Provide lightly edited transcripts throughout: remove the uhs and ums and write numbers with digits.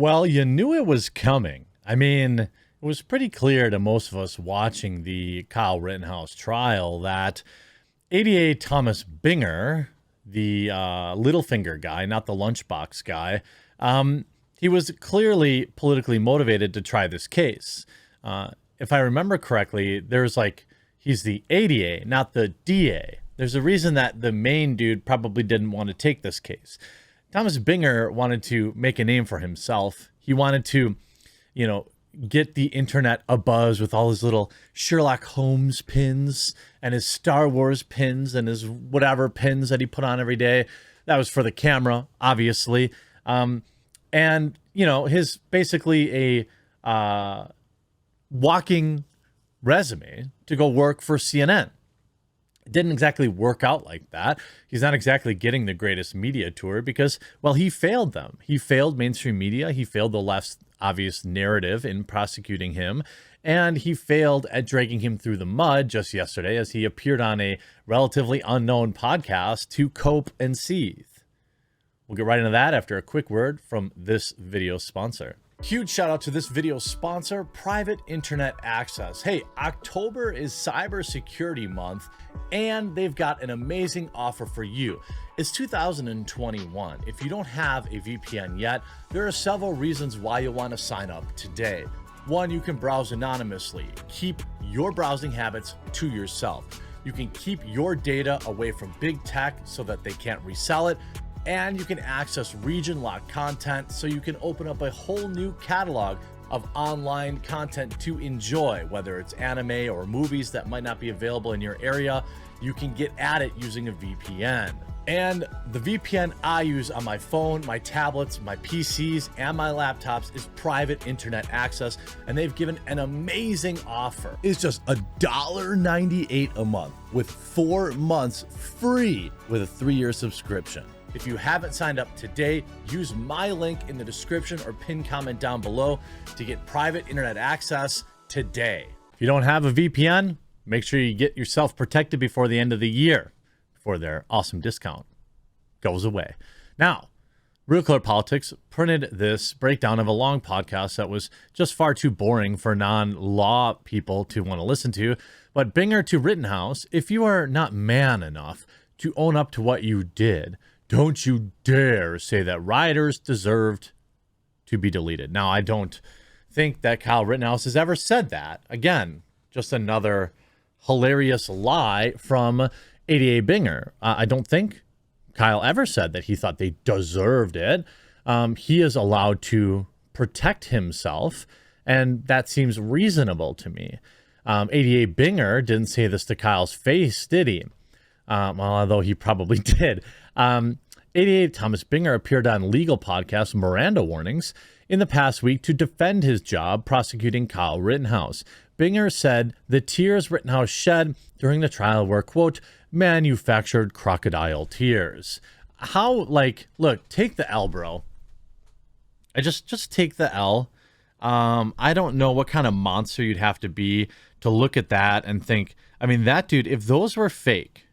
Well, you knew it was coming. I mean, it was pretty clear to most of us watching the Kyle Rittenhouse trial that ADA Thomas Binger, the Littlefinger guy, not the lunchbox guy, he was clearly politically motivated to try this case. If I remember correctly, he's the ADA, not the DA. There's a reason that the main dude probably didn't want to take this case. Thomas Binger wanted to make a name for himself. He wanted to, get the internet abuzz with all his little Sherlock Holmes pins and his Star Wars pins and his whatever pins that he put on every day. That was for the camera, obviously. His basically a walking resume to go work for CNN. It didn't exactly work out like that. He's not exactly getting the greatest media tour because, well, he failed them. He failed mainstream media. He failed the left's obvious narrative in prosecuting him. And he failed at dragging him through the mud just yesterday as he appeared on a relatively unknown podcast to cope and seethe. We'll get right into that after a quick word from this video sponsor. Huge shout out to this video sponsor, Private Internet Access. Hey, October is Cybersecurity Month, and they've got an amazing offer for you. It's 2021. If you don't have a VPN yet, there are several reasons why you'll want to sign up today. One, you can browse anonymously. Keep your browsing habits to yourself. You can keep your data away from big tech so that they can't resell it. And you can access region-locked content so you can open up a whole new catalog of online content to enjoy, whether it's anime or movies that might not be available in your area. You can get at it using a VPN. And the VPN I use on my phone, my tablets, my PCs, and my laptops is Private Internet Access, and they've given an amazing offer. It's just $1.98 a month with 4 months free with a 3-year subscription. If you haven't signed up today, use my link in the description or pinned comment down below to get Private Internet Access today. If you don't have a VPN, make sure you get yourself protected before the end of the year, before their awesome discount goes away. Now, Real Clear Politics printed this breakdown of a long podcast that was just far too boring for non-law people to want to listen to. But Binger to Rittenhouse, if you are not man enough to own up to what you did, don't you dare say that rioters deserved to be deleted. Now, I don't think that Kyle Rittenhouse has ever said that. Again, just another hilarious lie from ADA Binger. I don't think Kyle ever said that he thought they deserved it. He is allowed to protect himself, and that seems reasonable to me. ADA Binger didn't say this to Kyle's face, did he? Although he probably did. 88 Thomas Binger appeared on legal podcast Miranda Warnings in the past week to defend his job prosecuting Kyle Rittenhouse. Binger said the tears Rittenhouse shed during the trial were, quote, manufactured crocodile tears. Look, take the L, bro. I just take the L. I don't know what kind of monster you'd have to be to look at that and think, I mean, that dude, if those were fake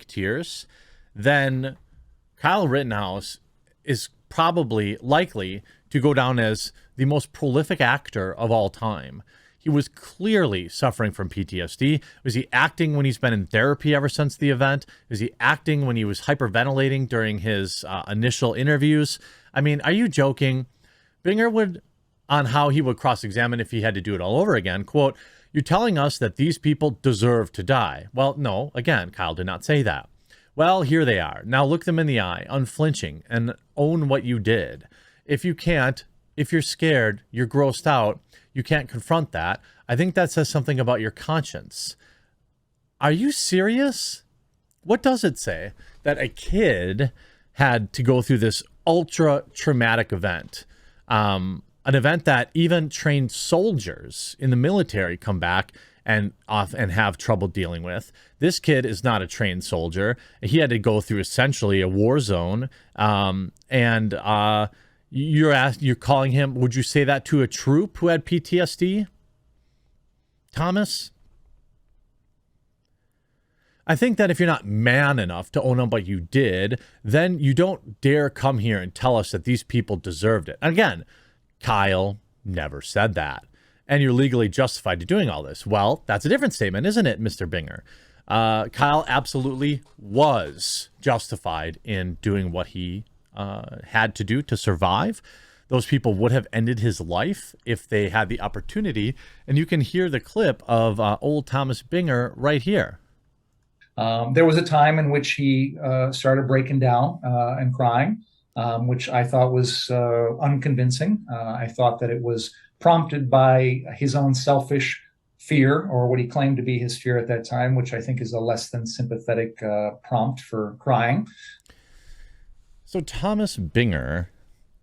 tears, then Kyle Rittenhouse is probably likely to go down as the most prolific actor of all time. He was clearly suffering from PTSD. Was he acting when he's been in therapy ever since the event? Was he acting when he was hyperventilating during his initial interviews? I mean, are you joking? Binger would, on how he would cross-examine if he had to do it all over again, quote, you're telling us that these people deserve to die. Well, no, again, Kyle did not say that. Well, here they are. Now look them in the eye, unflinching, and own what you did. If you can't, if you're scared, you're grossed out, you can't confront that, I think that says something about your conscience. Are you serious? What does it say? That a kid had to go through this ultra traumatic event, an event that even trained soldiers in the military come back and have trouble dealing with. This kid is not a trained soldier. He had to go through essentially a war zone. You're calling him, would you say that to a troop who had PTSD? Thomas? I think that if you're not man enough to own up what you did, then you don't dare come here and tell us that these people deserved it. Again, Kyle never said that. And you're legally justified to doing all this. Well, that's a different statement, isn't it, Mr. Binger? Kyle absolutely was justified in doing what he had to do to survive. Those people would have ended his life if they had the opportunity. And you can hear the clip of old Thomas Binger right here. There was a time in which he started breaking down and crying, which I thought was unconvincing. I thought that it was prompted by his own selfish fear, or what he claimed to be his fear at that time, which I think is a less than sympathetic prompt for crying. So Thomas Binger,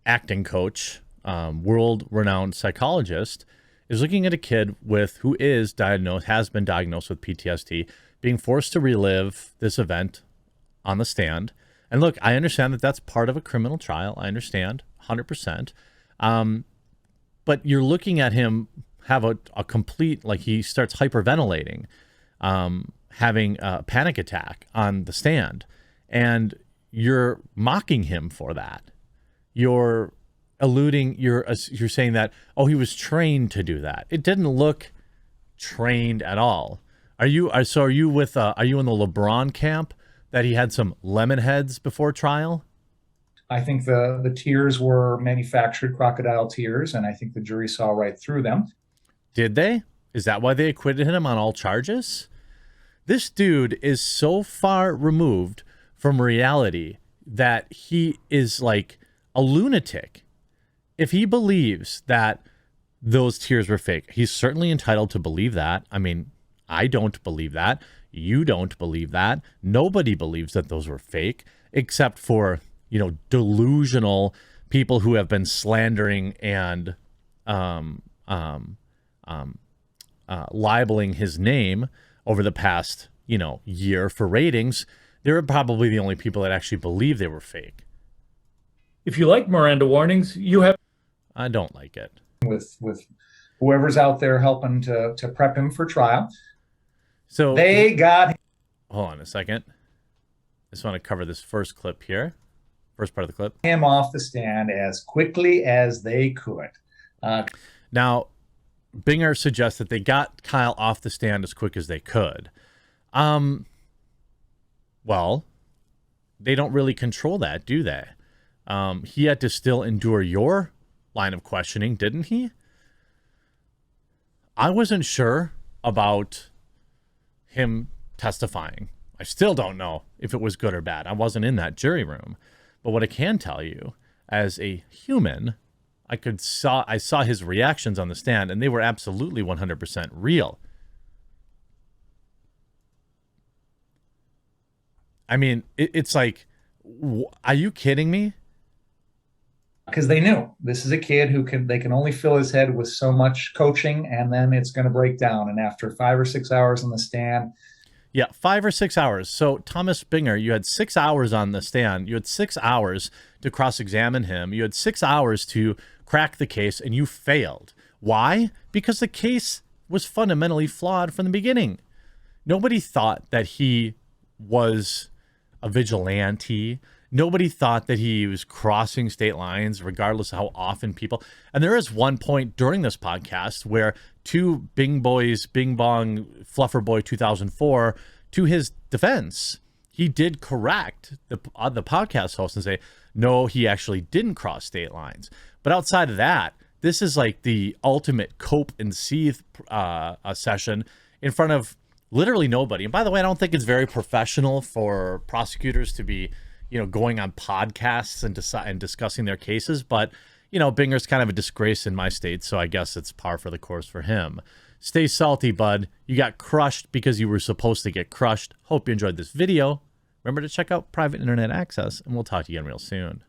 acting coach, world-renowned psychologist, is looking at a kid who has been diagnosed with PTSD, being forced to relive this event on the stand. And look, I understand that that's part of a criminal trial. I understand 100%. But you're looking at him have a complete, like, he starts hyperventilating, having a panic attack on the stand. And you're mocking him for that. You're saying that, oh, he was trained to do that. It didn't look trained at all. Are you in the LeBron camp that he had some lemon heads before trial? I think the tears were manufactured crocodile tears, and I think the jury saw right through them. Did they? Is that why they acquitted him on all charges? This dude is so far removed from reality that he is like a lunatic. If he believes that those tears were fake, he's certainly entitled to believe that. I mean, I don't believe that. You don't believe that. Nobody believes that those were fake, except for, delusional people who have been slandering and libeling his name over the past, year for ratings. They're probably the only people that actually believe they were fake. If you like Miranda warnings, you have... I don't like it. With whoever's out there helping to prep him for trial. So they got... Hold on a second. I just want to cover this first clip here. First part of the clip. Him off the stand as quickly as they could. Now, Binger suggests that they got Kyle off the stand as quick as they could. Well, they don't really control that, do they? He had to still endure your line of questioning, didn't he? I wasn't sure about him testifying. I still don't know if it was good or bad. I wasn't in that jury room. But what I can tell you, as a human, I saw his reactions on the stand, and they were absolutely 100% real. I mean, it's like, are you kidding me? Because they knew this is a kid they can only fill his head with so much coaching, and then it's going to break down. And after 5 or 6 hours on the stand. Yeah, 5 or 6 hours. So Thomas Binger, you had 6 hours on the stand. You had 6 hours to cross-examine him. You had 6 hours to crack the case, and you failed. Why? Because the case was fundamentally flawed from the beginning. Nobody thought that he was a vigilante. Nobody thought that he was crossing state lines, regardless of how often people... And there is one point during this podcast where two Bing Bong Fluffer Boy 2004, to his defense, he did correct the podcast host and say, no, he actually didn't cross state lines. But outside of that, this is like the ultimate cope and seethe session in front of literally nobody. And by the way, I don't think it's very professional for prosecutors to be going on podcasts and discussing their cases. But, Binger's kind of a disgrace in my state, so I guess it's par for the course for him. Stay salty, bud. You got crushed because you were supposed to get crushed. Hope you enjoyed this video. Remember to check out private internet access, and we'll talk to you again real soon.